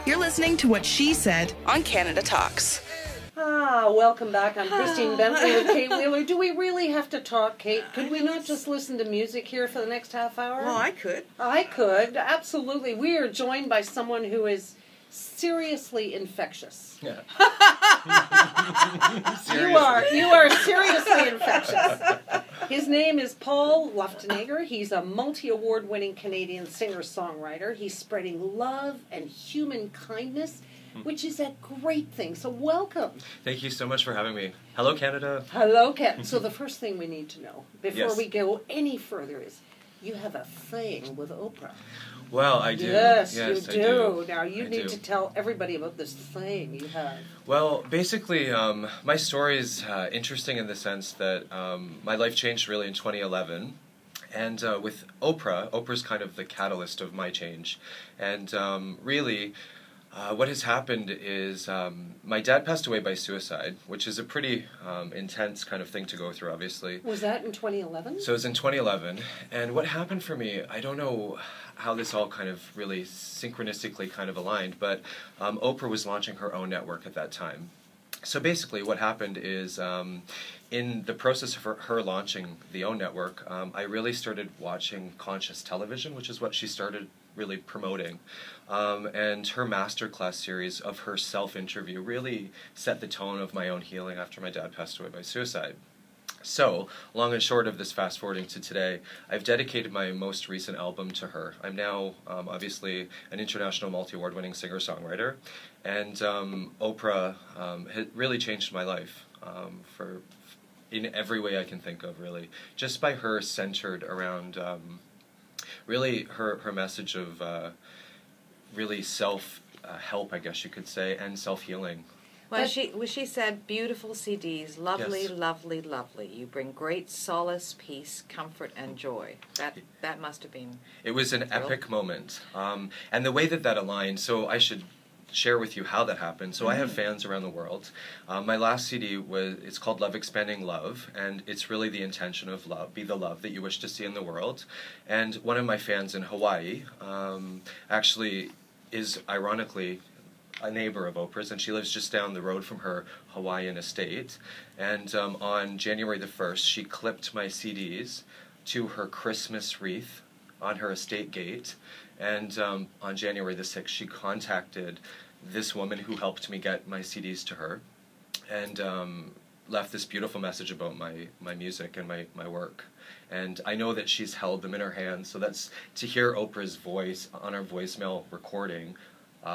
You're listening to What She Said on Canada Talks. Welcome back. I'm Christine Bentley with Kate Wheeler. Do we really have to talk, Kate? Could we not just listen to music here for the next half hour? Well, I could. I could, absolutely. We are joined by someone who is seriously infectious. Yeah. You are seriously infectious. His name is Paul Luftenegger. He's a multi-award-winning Canadian singer-songwriter. He's spreading love and human kindness, which is a great thing. So welcome. Thank you so much for having me. Hello, Canada. Hello, Cat. So the first thing we need to know, before Yes. we go any further, is you have a thing with Oprah. Well, I do. Yes, you I do. Now, you I need do. to tell everybody about this thing you have. Well, basically, my story is interesting in the sense that my life changed really in 2011. And with Oprah's kind of the catalyst of my change. And really, what has happened is my dad passed away by suicide, which is a pretty intense kind of thing to go through, obviously. Was that in 2011? So it was in 2011. And what happened for me, I don't know how this all kind of really synchronistically kind of aligned, but Oprah was launching her own network at that time. So basically what happened is in the process of her launching the own network, I really started watching conscious television, which is what she started really promoting. And her masterclass series of her self-interview really set the tone of my own healing after my dad passed away by suicide. So, long and short of this fast-forwarding to today, I've dedicated my most recent album to her. I'm now, obviously, an international multi-award-winning singer-songwriter, and Oprah had really changed my life in every way I can think of, really. Just by her centered around, really, her message of really self-help, I guess you could say, and self-healing. Well, she said, beautiful CDs, lovely, Yes. lovely, lovely. You bring great solace, peace, comfort, and joy. That must have been... It was an epic moment. And the way that aligned, so I should share with you how that happened. So I have fans around the world. My last CD it's called LOVE+MONEY, Love, and it's really the intention of love, be the love that you wish to see in the world. And one of my fans in Hawaii actually is, ironically, a neighbor of Oprah's, and she lives just down the road from her Hawaiian estate. And on January the 1st, she clipped my CDs to her Christmas wreath on her estate gate. And on January the 6th, she contacted this woman who helped me get my CDs to her, and left this beautiful message about my music and my work. And I know that she's held them in her hands, so that's to hear Oprah's voice on her voicemail recording,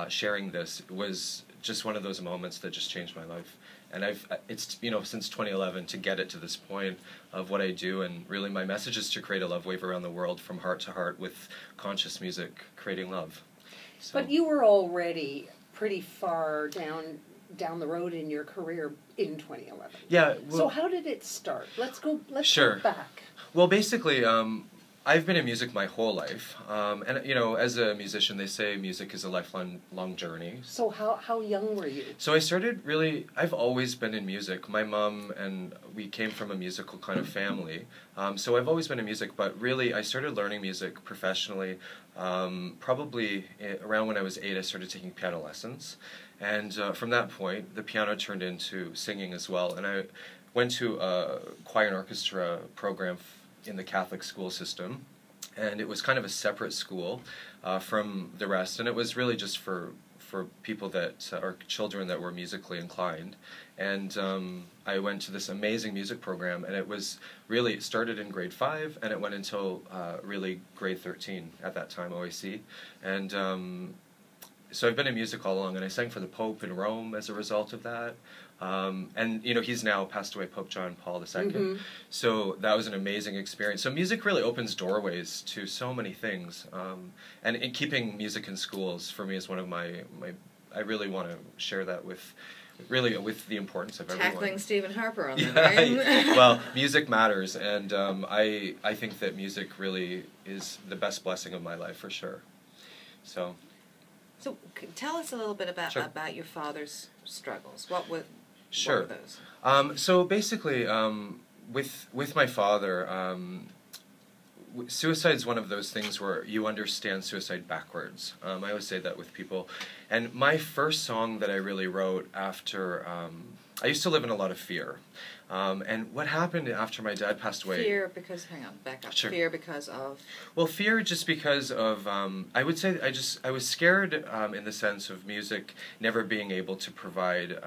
sharing this was just one of those moments that just changed my life. And it's since 2011 to get it to this point of what I do, and really my message is to create a love wave around the world from heart to heart with conscious music, creating love. So. But you were already pretty far down the road in your career in 2011. Yeah. Well, so how did it start? Let's go back. Well, basically, I've been in music my whole life, and as a musician, they say music is a lifelong journey. So how young were you? So I started I've always been in music. My mom and we came from a musical kind of family, so I've always been in music, but really I started learning music professionally probably around when I was 8. I started taking piano lessons, and from that point, the piano turned into singing as well, and I went to a choir and orchestra program in the Catholic school system, and it was kind of a separate school from the rest, and it was really just for people that are children that were musically inclined. And I went to this amazing music program, and it started in grade 5, and it went until really grade 13 at that time, OAC. And so I've been in music all along, and I sang for the Pope in Rome as a result of that. And he's now passed away, Pope John Paul II. Mm-hmm. So that was an amazing experience. So music really opens doorways to so many things. And in keeping music in schools for me is one of my I really want to share that with the importance of everyone. Tackling Stephen Harper on that, right? Well, music matters, and I think that music really is the best blessing of my life for sure. So tell us a little bit about Sure. about your father's struggles. What were those? So basically, with my father, suicide is one of those things where you understand suicide backwards. I always say that with people. And my first song that I really wrote after, I used to live in a lot of fear. And what happened after my dad passed away? Fear because, hang on, back up. Sure. Fear because of? Well, fear just because of, I would say I was scared in the sense of music never being able to provide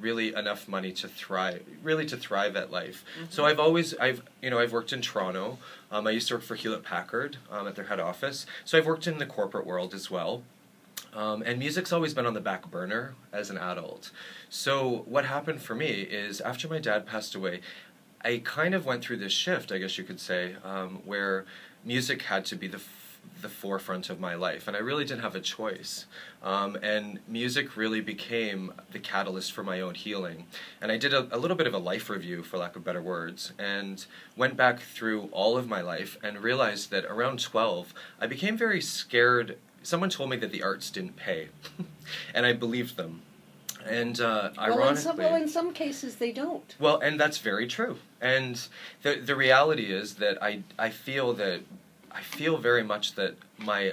really enough money to thrive at life. Mm-hmm. So I've worked in Toronto. I used to work for Hewlett-Packard at their head office. So I've worked in the corporate world as well. And music's always been on the back burner as an adult. So what happened for me is after my dad passed away, I kind of went through this shift, I guess you could say, where music had to be the forefront of my life, and I really didn't have a choice. And music really became the catalyst for my own healing. And I did a little bit of a life review, for lack of better words, and went back through all of my life and realized that around 12, I became very scared. Someone told me that the arts didn't pay, and I believed them. And ironically, in some cases they don't. Well, and that's very true. And the reality is that I feel very much that I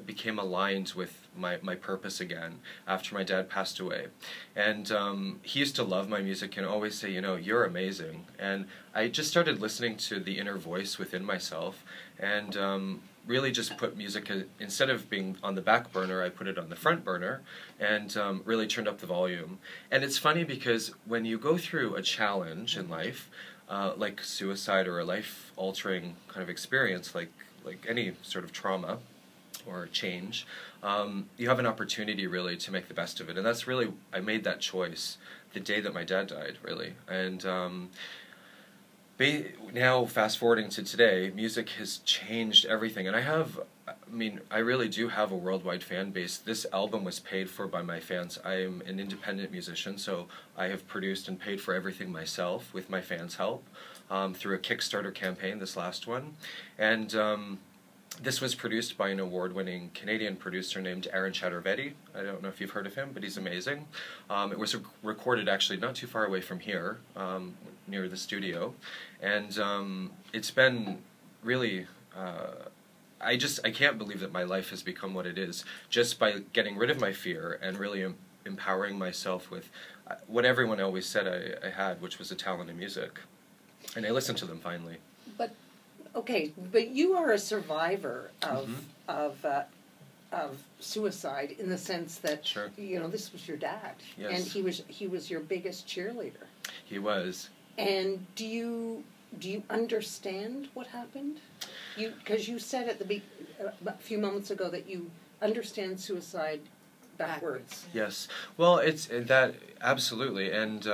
became aligned with my purpose again after my dad passed away. And he used to love my music and always say, you're amazing. And I just started listening to the inner voice within myself, and really just put music, instead of being on the back burner, I put it on the front burner, and really turned up the volume. And it's funny because when you go through a challenge in life, like suicide or a life-altering kind of experience, like any sort of trauma or change, you have an opportunity really to make the best of it. And that's really, I made that choice the day that my dad died, really. And now, fast forwarding to today, music has changed everything. And I really do have a worldwide fan base. This album was paid for by my fans. I am an independent musician, so I have produced and paid for everything myself with my fans' help through a Kickstarter campaign, this last one. And this was produced by an award-winning Canadian producer named Aaron Chattervetti. I don't know if you've heard of him, but he's amazing. It was recorded actually not too far away from here, near the studio. And it's been really... I can't believe that my life has become what it is just by getting rid of my fear and really empowering myself with what everyone always said I had, which was a talent in music. And I listened to them finally. But you are a survivor of suicide in the sense that Sure. This was your dad, yes. And he was your biggest cheerleader. He was. And do you understand what happened? Because you said a few moments ago that you understand suicide backwards. Yes. Well, it's that absolutely, and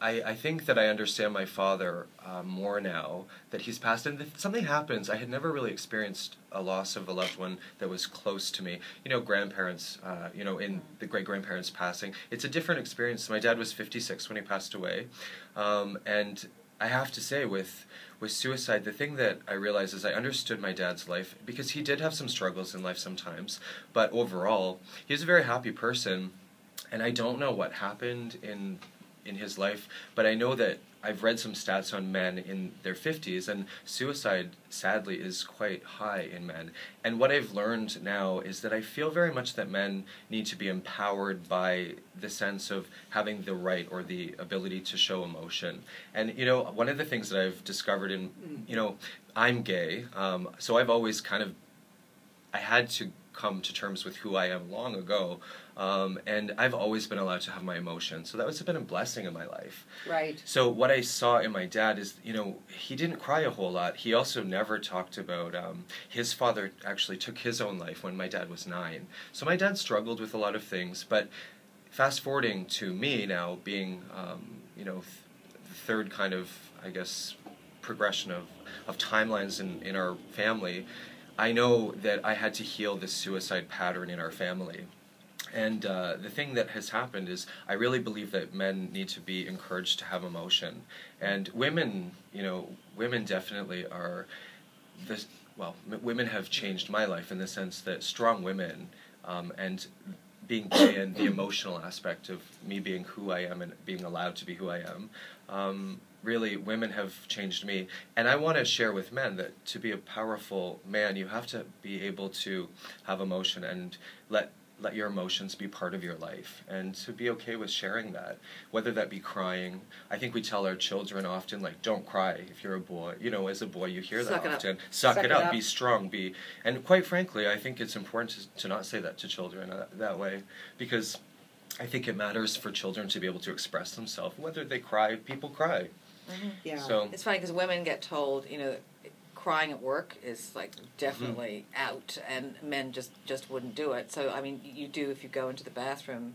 I think that I understand my father more now that he's passed. And if something happens, I had never really experienced a loss of a loved one that was close to me. Grandparents, in the great-grandparents passing, it's a different experience. My dad was 56 when he passed away, and I have to say, with suicide, the thing that I realized is I understood my dad's life, because he did have some struggles in life sometimes, but overall, he was a very happy person, and I don't know what happened in his life, but I know that I've read some stats on men in their 50s, and suicide, sadly, is quite high in men. And what I've learned now is that I feel very much that men need to be empowered by the sense of having the right or the ability to show emotion. And, one of the things that I've discovered I'm gay, so I've always I had to come to terms with who I am long ago, and I've always been allowed to have my emotions, so that was been a blessing in my life. Right. So what I saw in my dad is, he didn't cry a whole lot. He also never talked about, his father actually took his own life when my dad was 9. So my dad struggled with a lot of things, but fast forwarding to me now being, the third kind of, I guess, progression of timelines in our family, I know that I had to heal this suicide pattern in our family. And the thing that has happened is I really believe that men need to be encouraged to have emotion. And women, women definitely are women have changed my life in the sense that strong women and being gay and the emotional aspect of me being who I am and being allowed to be who I am really women have changed me. And I want to share with men that to be a powerful man, you have to be able to have emotion and let your emotions be part of your life, and to be okay with sharing that, whether that be crying. I think we tell our children often, like, don't cry if you're a boy. You know, as a boy, you hear that often. Suck it up, be strong, and quite frankly, I think it's important to not say that to children that way, because I think it matters for children to be able to express themselves. Whether they cry, people cry. Mm-hmm. Yeah. So it's funny because women get told, you know, crying at work is like definitely out, and men just wouldn't do it. So I mean, you do, if you go into the bathroom,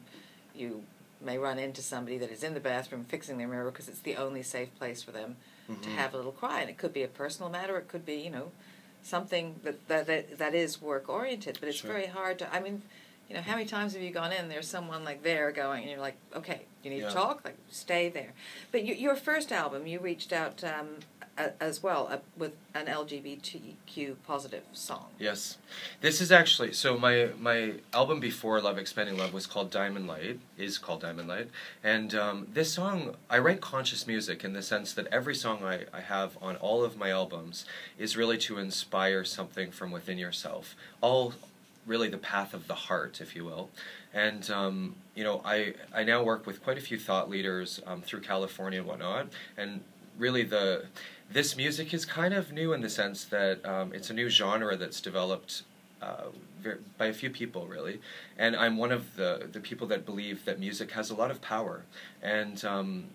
you may run into somebody that is in the bathroom fixing their mirror because it's the only safe place for them to have a little cry, and it could be a personal matter, it could be, you know, something that is work oriented, but it's very hard to. I mean, you know, how many times have you gone in? There's someone like there going, and you're like, okay, you need to talk, like stay there. But your first album, you reached out as well with an LGBTQ positive song. Yes, this is actually, so my album before Love Expanding Love was called Diamond Light, and this song, I write conscious music in the sense that every song I have on all of my albums is really to inspire something from within yourself, all really the path of the heart, if you will. And you know, I now work with quite a few thought leaders through California and whatnot, and really this music is kind of new in the sense that it's a new genre that's developed by a few people, really. And I'm one of the people that believe that music has a lot of power. And,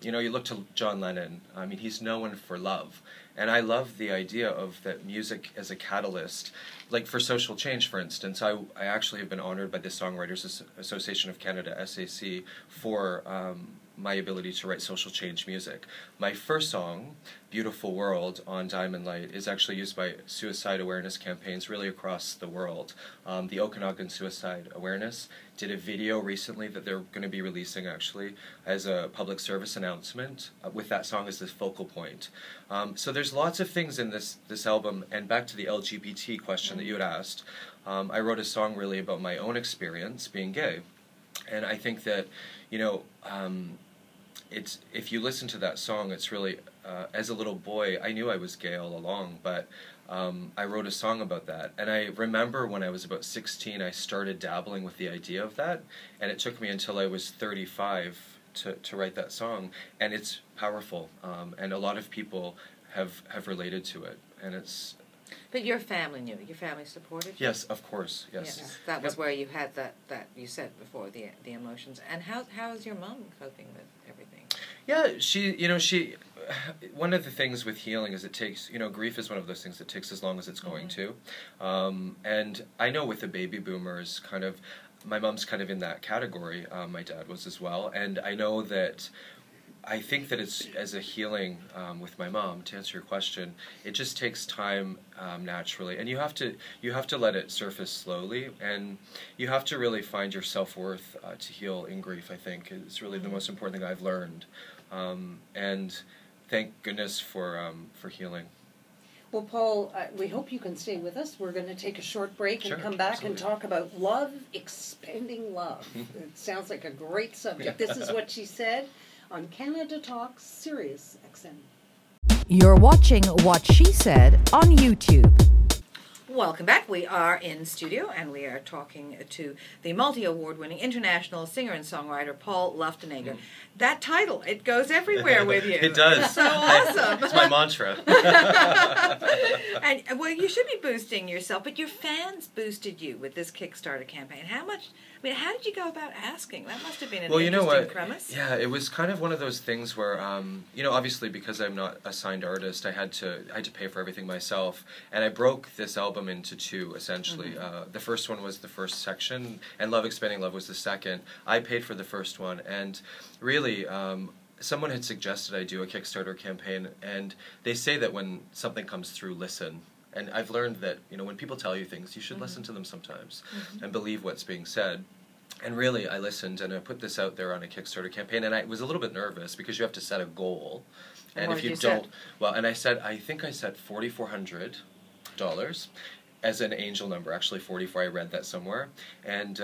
you know, you look to John Lennon, I mean, he's known for love. And I love the idea of that music as a catalyst, like for social change, for instance. I actually have been honored by the Songwriters Association of Canada, SAC, for my ability to write social change music. My first song, Beautiful World, on Diamond Light, is actually used by suicide awareness campaigns really across the world. The Okanagan Suicide Awareness did a video recently that they're going to be releasing, actually, as a public service announcement, with that song as the focal point. So there's lots of things in this album, and back to the LGBT question that you had asked, I wrote a song really about my own experience being gay. And I think that, you know, it's, if you listen to that song, it's really, as a little boy, I knew I was gay all along, but I wrote a song about that. And I remember when I was about 16, I started dabbling with the idea of that, and it took me until I was 35 to write that song, and it's powerful, and a lot of people have related to it, and it's... But your family knew. Your family supported you? Yes, of course, yes. That was where you had that you said before, the emotions. And how is your mom coping with everything? Yeah, she, one of the things with healing is it takes, you know, grief is one of those things that takes as long as it's going to. And I know with the baby boomers, kind of, my mom's kind of in that category, my dad was as well, and I know that I think that it's, as a healing with my mom, to answer your question, it just takes time naturally, and you have to let it surface slowly, and you have to really find your self-worth to heal in grief. I think it's really the most important thing I've learned, and thank goodness for healing. Well, Paul, we hope you can stay with us. We're going to take a short break and come back and talk about love, expanding love. It sounds like a great subject. This is What She Said on Canada Talks Sirius XM. You're watching What She Said on YouTube. Welcome back. We are in studio, and we are talking to the multi-award-winning international singer and songwriter Paul Luftenegger. That title, it goes everywhere with you. It does. So awesome. It's my mantra. And well, you should be boosting yourself, but your fans boosted you with this Kickstarter campaign. How did you go about asking? That must have been an interesting premise. Yeah, it was kind of one of those things where, you know, obviously because I'm not a signed artist, I had to pay for everything myself, and I broke this album into two, essentially. The first one was the first section, and Love Expanding Love was the second. I paid for the first one, and really, someone had suggested I do a Kickstarter campaign, and they say that when something comes through, listen. And I've learned that, you know, when people tell you things, you should listen to them sometimes and believe what's being said. And really, I listened, and I put this out there on a Kickstarter campaign, and I was a little bit nervous because you have to set a goal. And if you don't, well, and I think I set $4,400 as an angel number, actually 44, I read that somewhere. And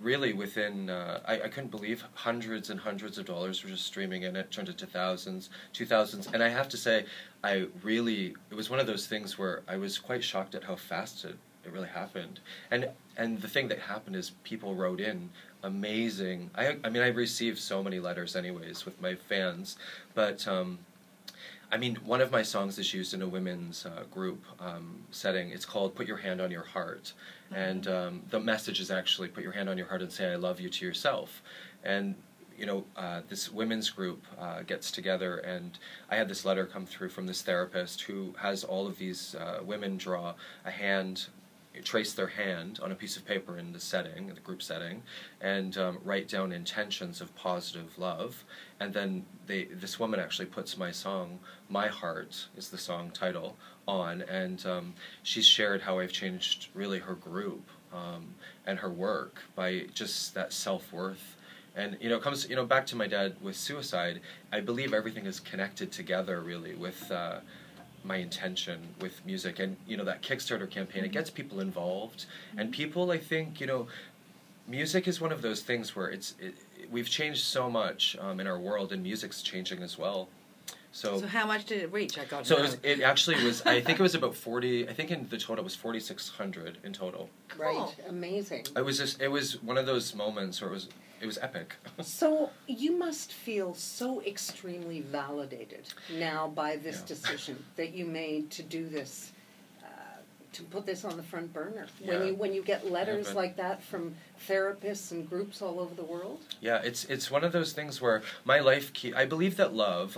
really within, I couldn't believe hundreds and hundreds of dollars were just streaming in. It turned into thousands, 2000s. And I have to say, it was one of those things where I was quite shocked at how fast it really happened. And the thing that happened is people wrote in amazing. I mean, I received so many letters anyways with my fans, but I mean, one of my songs is used in a women's group setting. It's called "Put Your Hand on Your Heart," and the message is actually "Put your hand on your heart and say I love you" to yourself. And you know, this women's group gets together, and I had this letter come through from this therapist who has all of these women draw a hand, trace their hand on a piece of paper in the setting, in the group setting, and write down intentions of positive love. And then this woman actually puts my song, "My Heart" is the song title, on, and she's shared how I've changed really her group and her work by just that self-worth. And you know, it comes back to my dad with suicide. I believe everything is connected together really with my intention with music, and you know, that Kickstarter campaign, it gets people involved, and people, I think, you know, music is one of those things where we've changed so much in our world, and music's changing as well. So how much did it reach? I got to so know. it actually was. I think it was about 40. I think in the total it was 4,600 in total. Cool. Right, amazing. It was one of those moments where it was epic. So you must feel so extremely validated now by this decision that you made to do this, to put this on the front burner. Yeah. When you get letters like that from therapists and groups all over the world. Yeah, it's one of those things where my life I believe that love.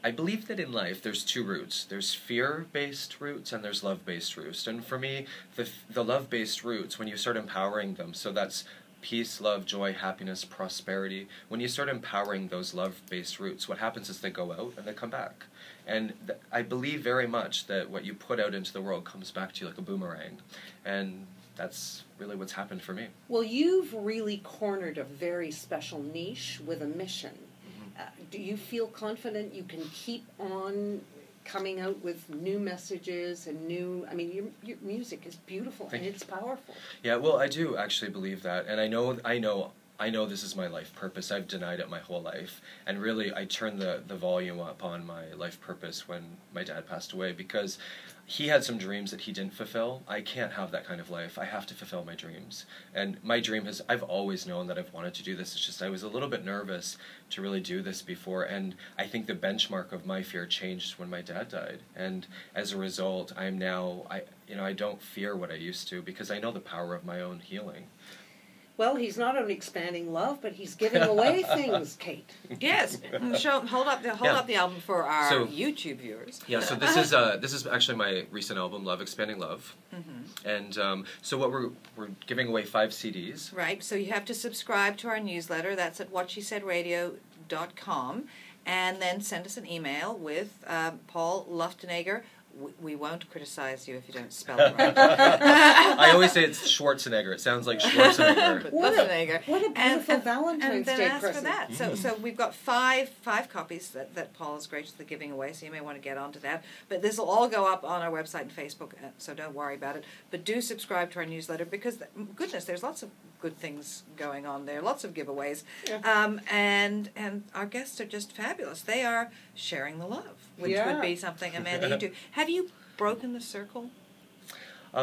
I believe that in life there's two roots. There's fear-based roots and there's love-based roots. And for me, the love-based roots, when you start empowering them, so that's peace, love, joy, happiness, prosperity. When you start empowering those love-based roots, what happens is they go out and they come back. And I believe very much that what you put out into the world comes back to you like a boomerang. And that's really what's happened for me. Well, you've really cornered a very special niche with a mission. Do you feel confident you can keep on coming out with new messages and new... I mean, your music is beautiful and it's powerful. Yeah, well, I do actually believe that, and I know this is my life purpose. I've denied it my whole life, and really I turned the volume up on my life purpose when my dad passed away, because he had some dreams that he didn't fulfill. I can't have that kind of life. I have to fulfill my dreams. And my dream I've always known that I've wanted to do this. It's just I was a little bit nervous to really do this before, and I think the benchmark of my fear changed when my dad died. And as a result, I don't fear what I used to, because I know the power of my own healing. Well, he's not only expanding love, but he's giving away things, Kate. Yes. Hold up the album for our YouTube viewers. Yeah, so this is actually my recent album, Love, Expanding Love. Mm-hmm. And so what we're giving away 5 CDs. Right. So you have to subscribe to our newsletter. That's at WhatSheSaidRadio.com, and then send us an email with Paul Luftenegger. We won't criticize you if you don't spell it right. I always say it's Schwarzenegger. It sounds like Schwarzenegger. What a beautiful Valentine's Day ask present. for that. So we've got five copies that Paul is graciously giving away, so you may want to get onto that. But this will all go up on our website and Facebook, so don't worry about it. But do subscribe to our newsletter, because, goodness, there's lots of good things going on there, lots of giveaways. Yeah. And our guests are just fabulous. They are sharing the love, which would be something, Amanda, you do. Have you broken the circle?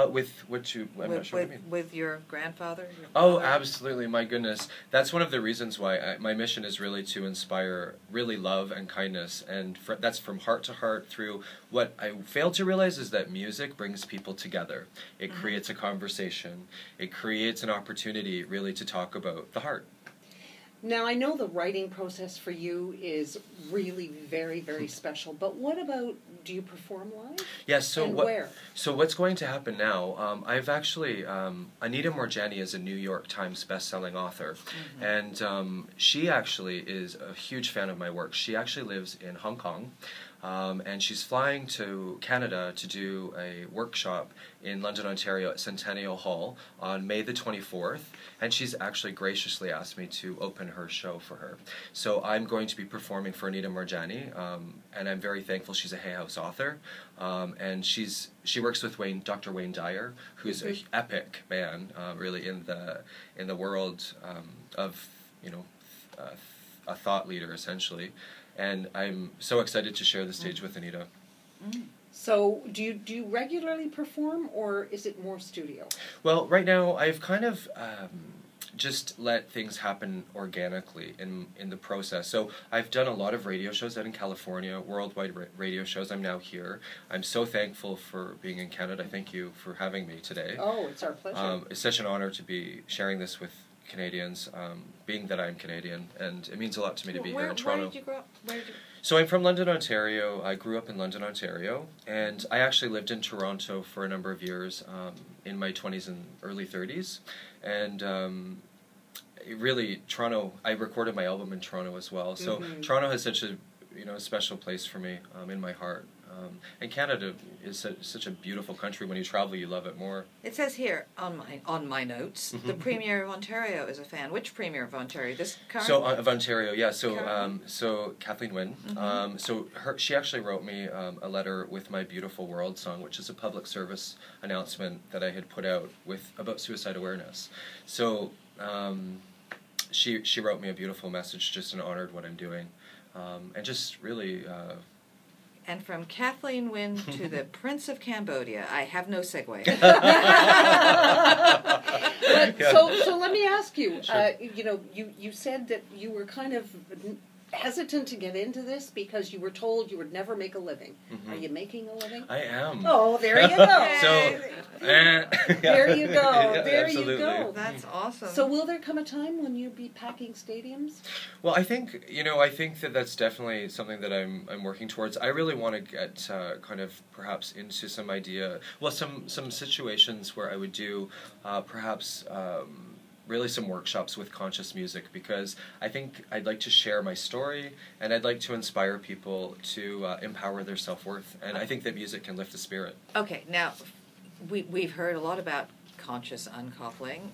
With what you... I'm not sure what you mean. With your grandfather? Oh, absolutely. My goodness. That's one of the reasons why my mission is really to inspire really love and kindness. And that's from heart to heart through what I failed to realize is that music brings people together. It creates a conversation. It creates an opportunity really to talk about the heart. Now, I know the writing process for you is really very, very special, but what about, do you perform live? Yes, so where? So what's going to happen now, I've actually, Anita Morjani is a New York Times best-selling author, and she actually is a huge fan of my work. She actually lives in Hong Kong. and she's flying to Canada to do a workshop in London, Ontario at Centennial Hall on May the 24th, and she's actually graciously asked me to open her show for her. So I'm going to be performing for Anita Marjani, and I'm very thankful. She's a Hay House author, and she works with Dr. Wayne Dyer, who's an epic man, really in the world of, you know, a thought leader essentially. And I'm so excited to share the stage with Anita. So do you regularly perform, or is it more studio? Well, right now I've kind of just let things happen organically in the process. So I've done a lot of radio shows out in California, worldwide radio shows. I'm now here. I'm so thankful for being in Canada. Thank you for having me today. Oh, it's our pleasure. It's such an honor to be sharing this with Canadians, being that I'm Canadian, and it means a lot to me to be here in Toronto. Where did you grow up? So I'm from London, Ontario. I grew up in London, Ontario, and I actually lived in Toronto for a number of years in my 20s and early 30s, and really Toronto. I recorded my album in Toronto as well. So Toronto has such a special place for me in my heart. And Canada is such a beautiful country. When you travel, you love it more. It says here on my notes, the Premier of Ontario is a fan. Which Premier of Ontario? This current? So of Ontario, yeah. So Kathleen Wynne. She actually wrote me a letter with my Beautiful World song, which is a public service announcement that I had put out about suicide awareness. So she wrote me a beautiful message, just and honored what I'm doing, and just really. And from Kathleen Wynne to the Prince of Cambodia, I have no segue. So let me ask you. Sure. You said that you were kind of hesitant to get into this because you were told you would never make a living. Are you making a living? I am. Oh, there you go. There you go. Yeah, there absolutely. you go. That's awesome. So will there come a time when you'll be packing stadiums? Well, I think that's definitely something that I'm working towards. I really want to get kind of perhaps into some situations where I would do perhaps really some workshops with conscious music, because I think I'd like to share my story, and I'd like to inspire people to empower their self-worth, and I think that music can lift the spirit. Okay, now we've heard a lot about conscious uncoupling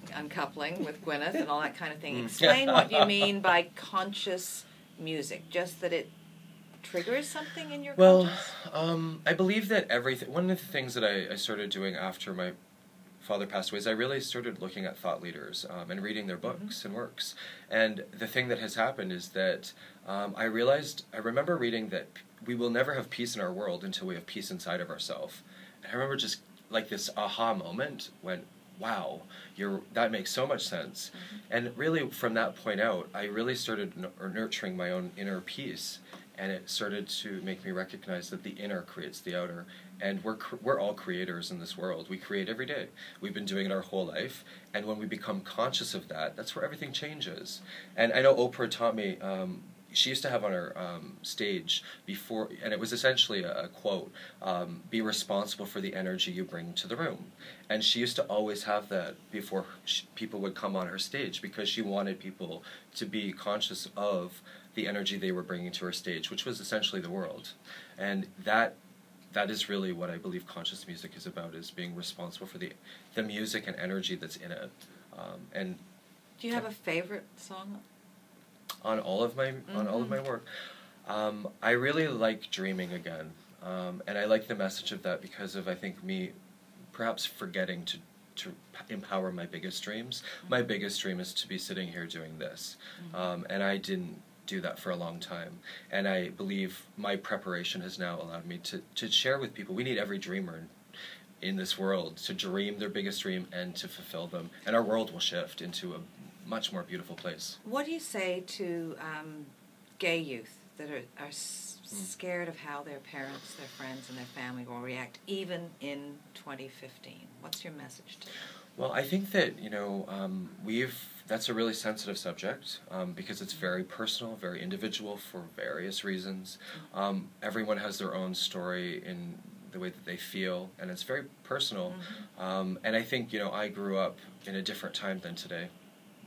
with Gwyneth and all that kind of thing. Explain what you mean by conscious music. Just that it triggers something in your conscious? I believe that one of the things that I started doing after my father passed away is I really started looking at thought leaders and reading their books and works. And the thing that has happened is that I remember reading that we will never have peace in our world until we have peace inside of ourselves. And I remember just like this aha moment when, wow, that makes so much sense. And really from that point out, I really started nurturing my own inner peace. And it started to make me recognize that the inner creates the outer, and we're all creators in this world. We create every day. We've been doing it our whole life, and when we become conscious of that, that's where everything changes. And I know Oprah taught me. She used to have on her stage before, and it was essentially a quote: "Be responsible for the energy you bring to the room." And she used to always have that before people would come on her stage, because she wanted people to be conscious of the energy they were bringing to her stage, which was essentially the world. And that is really what I believe conscious music is about, is being responsible for the music and energy that's in it. And do you have a favorite song? On all of my work, I really like Dreaming Again, and I like the message of that because of, I think, me perhaps forgetting to empower my biggest dreams. My biggest dream is to be sitting here doing this, and I didn't do that for a long time, and I believe my preparation has now allowed me to share with people. We need every dreamer in this world to dream their biggest dream and to fulfill them, and our world will shift into a much more beautiful place. What do you say to gay youth that are scared of how their parents, their friends, and their family will react, even in 2015? What's your message to them? Well, I think that, that's a really sensitive subject because it's very personal, very individual for various reasons. Everyone has their own story in the way that they feel, and it's very personal. And I think, I grew up in a different time than today.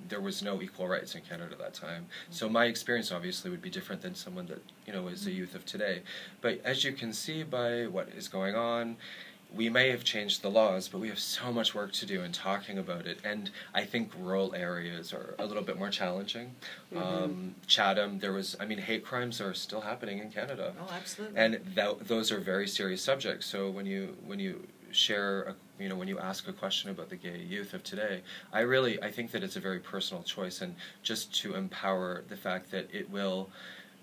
there was no equal rights in Canada at that time. So my experience obviously would be different than someone that, is a youth of today. But as you can see by what is going on, we may have changed the laws, but we have so much work to do in talking about it. And I think rural areas are a little bit more challenging. Chatham, hate crimes are still happening in Canada. Oh, absolutely. And those are very serious subjects. So when you share, when you ask a question about the gay youth of today, I think that it's a very personal choice, and just to empower the fact that it will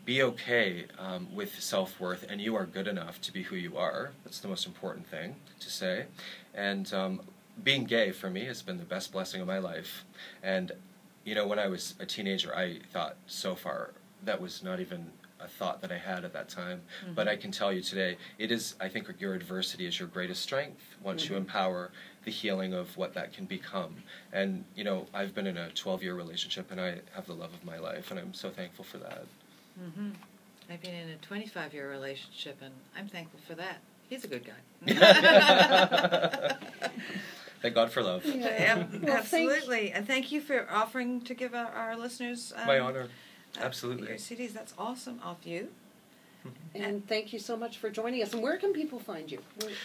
be okay with self-worth, and you are good enough to be who you are. That's the most important thing to say. And being gay for me has been the best blessing of my life. And when I was a teenager, I thought so far that was not even a thought that I had at that time. But I can tell you today, I think your adversity is your greatest strength once you empower the healing of what that can become. And I've been in a 12-year relationship, and I have the love of my life, and I'm so thankful for that. I've been in a 25-year relationship, and I'm thankful for that. He's a good guy. Thank God for love. Yeah, absolutely. And thank you for offering to give our listeners... my honor. Absolutely. Your CDs. That's awesome of you. And thank you so much for joining us. And where can people find you?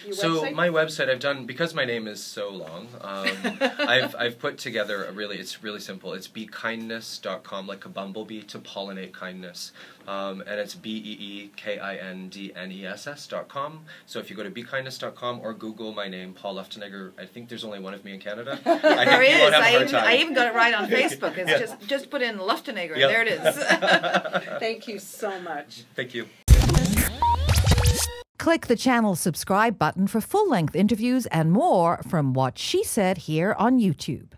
Your so website? My website, because my name is so long, I've put together it's really simple. It's bekindness.com, like a bumblebee to pollinate kindness. And it's BEEKINDNESS.com. So if you go to bekindness.com or Google my name, Paul Luftenegger, I think there's only one of me in Canada. There is. I even got it right on Facebook. It's just put in Luftenegger, and there it is. Thank you so much. Thank you. Click the channel subscribe button for full-length interviews and more from What She Said here on YouTube.